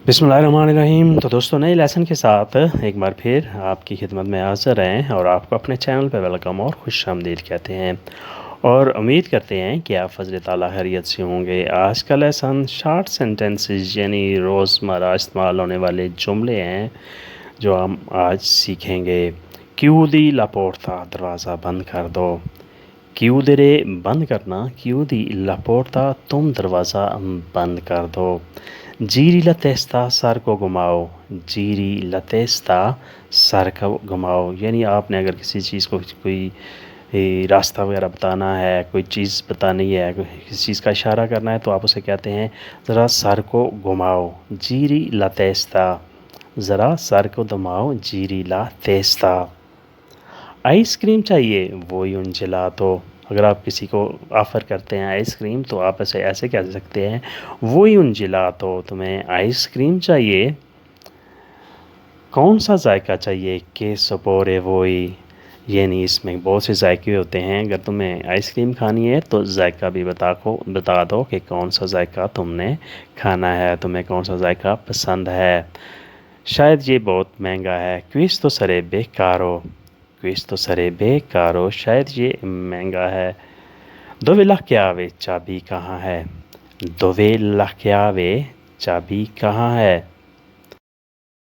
बिस्मिल्लाहिर्रहमानिर्रहीम। तो दोस्तों, नए लेसन के साथ एक बार फिर आपकी खिदमत में हाज़िर हैं और आपको अपने चैनल पर वेलकम और खुश आमदीद कहते हैं और उम्मीद करते हैं कि आप फजल ताला खैरियत से होंगे। आज का लेसन शॉर्ट सेंटेंसेस यानी रोज़मर्रा इस्तेमाल होने वाले जुमले हैं जो हम आज सीखेंगे। क्यूदी लापोर्ता, दरवाज़ा बंद कर दो। क्यूदरे बंद करना, क्यूदी लापोर्ता तुम दरवाज़ा बंद कर दो। जीरी लतेस्ता, सर को घुमाओ। जीरी लतेस्ता, सर को घुमाओ यानी आपने अगर किसी चीज़ को कोई रास्ता वगैरह बताना है, कोई चीज़ बतानी है, किसी चीज़ का इशारा करना है तो आप उसे कहते हैं ज़रा सर को घुमाओ। जीरी लतेस्ता, ज़रा सर को घुमाओ। जीरी लतेस्ता। आइसक्रीम चाहिए, वो यूं जिलातो। अगर आप किसी को ऑफ़र करते हैं आइसक्रीम तो आप ऐसे ऐसे कह सकते हैं वो यूं जिलातो, तुम्हें आइसक्रीम चाहिए। कौन सा जायका चाहिए, के सपोरे वोई यानी इसमें बहुत से जायके होते हैं। अगर तुम्हें आइसक्रीम खानी है तो जायका भी बता दो कि कौन सा जायका तुमने खाना है, तुम्हें कौन सा जायका पसंद है। शायद ये बहुत महंगा है, क्विस्तो सरेबे कारो। क्विस्तो सरेबे कारो, शायद ये महंगा है। दोवे लक्यावे, चाबी कहाँ है। दोवे लक्यावे, चाबी कहाँ है।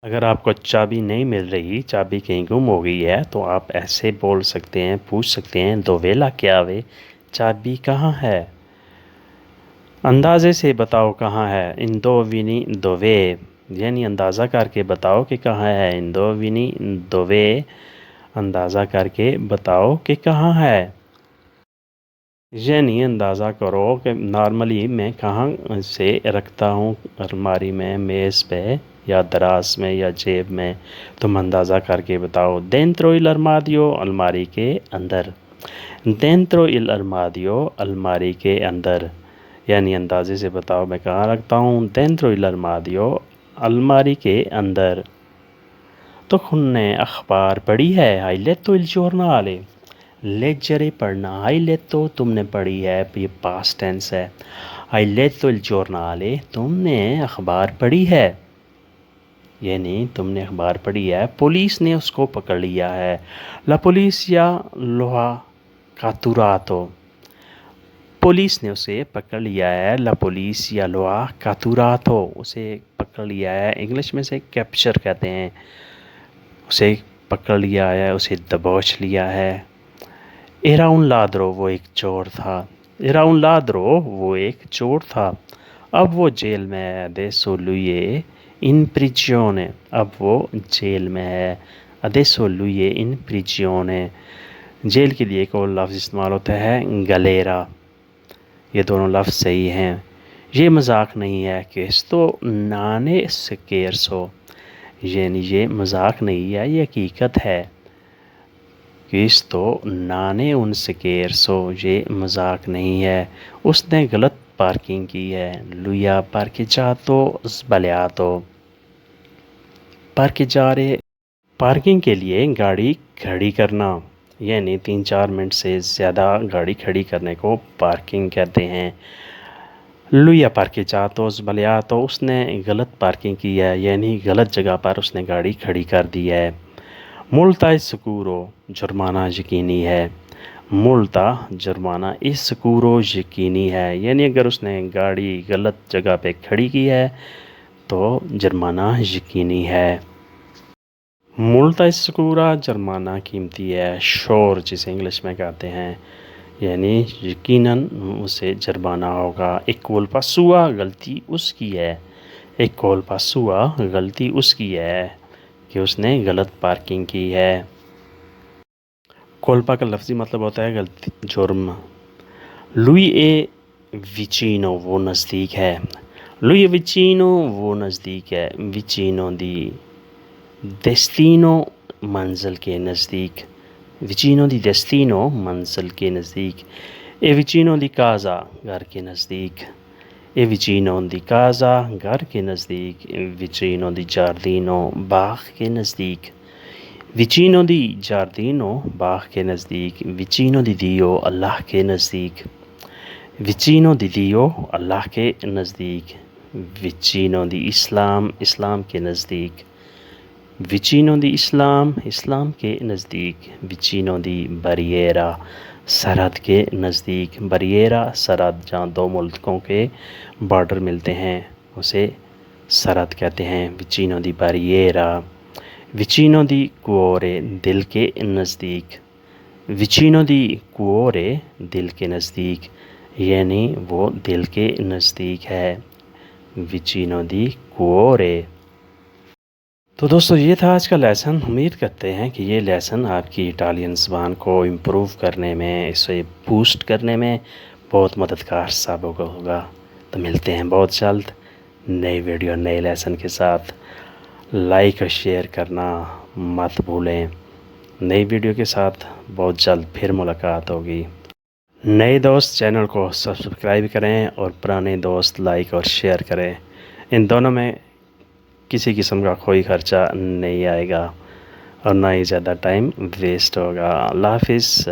अगर आपको चाबी नहीं मिल रही, चाबी कहीं गुम हो गई है तो आप ऐसे बोल सकते हैं, पूछ सकते हैं दोवे लक्यावे, चाबी कहाँ है। अंदाज़े से बताओ कहाँ है। इंदो विनी दोवे यानी अंदाज़ा करके बताओ कि कहाँ है। इंदो विनी दोवे, अंदाज़ा करके बताओ कि कहाँ है। यानी अंदाज़ा करो कि नॉर्मली मैं कहाँ से रखता हूँ, अलमारी में, मेज़ पे या दराज में या जेब में। तुम अंदाज़ा करके बताओ। डेंट्रो इल अरमादियो, अलमारी के अंदर। डेंट्रो इल अरमादियो, अलमारी के अंदर यानी अंदाज़े से बताओ मैं कहाँ रखता हूँ। डेंट्रो इल अरमादियो, अलमारी के अंदर। तो खुन्ने अखबार पढ़ी है। हाई लेत्तो इल जॉर्नाले, लेजरे पढ़ना। हाई लेत्तो तुमने पढ़ी है, ये पास्ट टेंस है। हाई लेत्तो इल जॉर्नाले, तुमने अखबार पढ़ी है यानी तुमने अखबार पढ़ी है। पुलिस ने उसको पकड़ लिया है। ला पुलिसिया लोहा कातुरातो, पुलिस ने उसे पकड़ लिया है। ला पुलिसिया लोहा कातुरातो, उसे पकड़ लिया है। इंग्लिश में से कैप्चर कहते हैं। उसे पकड़ लिया है, उसे दबोच लिया है। एरा उन लादरो, वो एक चोर था। एरा उन लादरो, वो एक चोर था। अब वो जेल में है। अदेसो लुए इन प्रिजियोने, अब वो जेल में है। अदेसो लुए इन प्रिजियोने, जेल के लिए एक और लफ्ज़ इस्तेमाल होता है गलेरा। ये दोनों लफ्ज़ सही हैं। ये मजाक नहीं है। केस्तो नाने स्केर्सो, यानी ये मजाक नहीं है, ये हकीकत है। किस्तो नाने उन स्केर्सो, ये मजाक नहीं है। उसने गलत पार्किंग की है। लुया पार्किजातो स्बालियातो, पार्किजारे पार्किंग के लिए गाड़ी खड़ी करना यानी 3-4 मिनट से ज़्यादा गाड़ी खड़ी करने को पार्किंग कहते हैं। लुया पार्किजातो स्बालियातो, उसने गलत पार्किंग की है यानी गलत जगह पर उसने गाड़ी खड़ी कर दी है। मुल्ता स्कूरो, जुर्माना यकीनी है। मुल्ता जुर्माना, इस स्कूरो यकीनी है यानी अगर उसने गाड़ी गलत जगह पे खड़ी की है तो जुर्माना यकीनी है। मुल्ता स्कूरा, जुर्माना कीमती है। शोर जिसे इंग्लिश में कहते हैं यानी यकीनन उसे जुर्माना होगा। एक कोल्पा सुआ, गलती उसकी है। एक कोल्पा सुआ, गलती उसकी है कि उसने गलत पार्किंग की है। कोल्पा का लफ्ज़ी मतलब होता है गलती, जुर्म। लुई ए विचिनो, वो नज़दीक है। लुई विचिनो, वो नज़दीक है। विचिनो दी डेस्टिनो, मंजिल के नज़दीक। विचिनो दी डेस्टिनो, मंजिल के नज़दीक। ए विचिनो दी काज़ा, घर के नज़दीक। ए विचिनो दी काज़ा, घर के नज़दीक। विचिनो दी जार्दिनो, बाग के नज़दीक। विचिनो दी जार्दिनो, बाग के नज़दीक। विचिनो दी दियो, अल्लाह के नज़दीक। विचिनो दी दियो, अल्लाह के नज़दीक। vicino di اسلام اسلام کے نزدیک، vicino di اسلام اسلام کے نزدیک، vicino di barriera سرحد کے نزدیک، barriera سرحد جہاں دو ملکوں کے بارڈر ملتے ہیں اسے سرحد کہتے ہیں، vicino di barriera، vicino di cuore دل کے نزدیک، vicino di cuore دل کے نزدیک یعنی وہ دل کے نزدیک ہے، vicino di cuore۔ تو دوستو یہ تھا آج کا لیسن، امید کرتے ہیں کہ یہ لیسن آپ کی اٹالین زبان کو امپروو کرنے میں، اسے بوسٹ کرنے میں بہت مددگار ثابت ہوگا۔ تو ملتے ہیں بہت جلد نئی ویڈیو نئے لیسن کے ساتھ، لائک اور شیئر کرنا مت بھولیں۔ نئی ویڈیو کے ساتھ بہت جلد پھر ملاقات ہوگی۔ نئے دوست چینل کو سبسکرائب کریں اور پرانے دوست لائک اور شیئر کریں، ان دونوں میں کسی قسم کا کوئی خرچہ نہیں آئے گا اور نہ ہی زیادہ ٹائم ویسٹ ہوگا۔ اللہ حافظ۔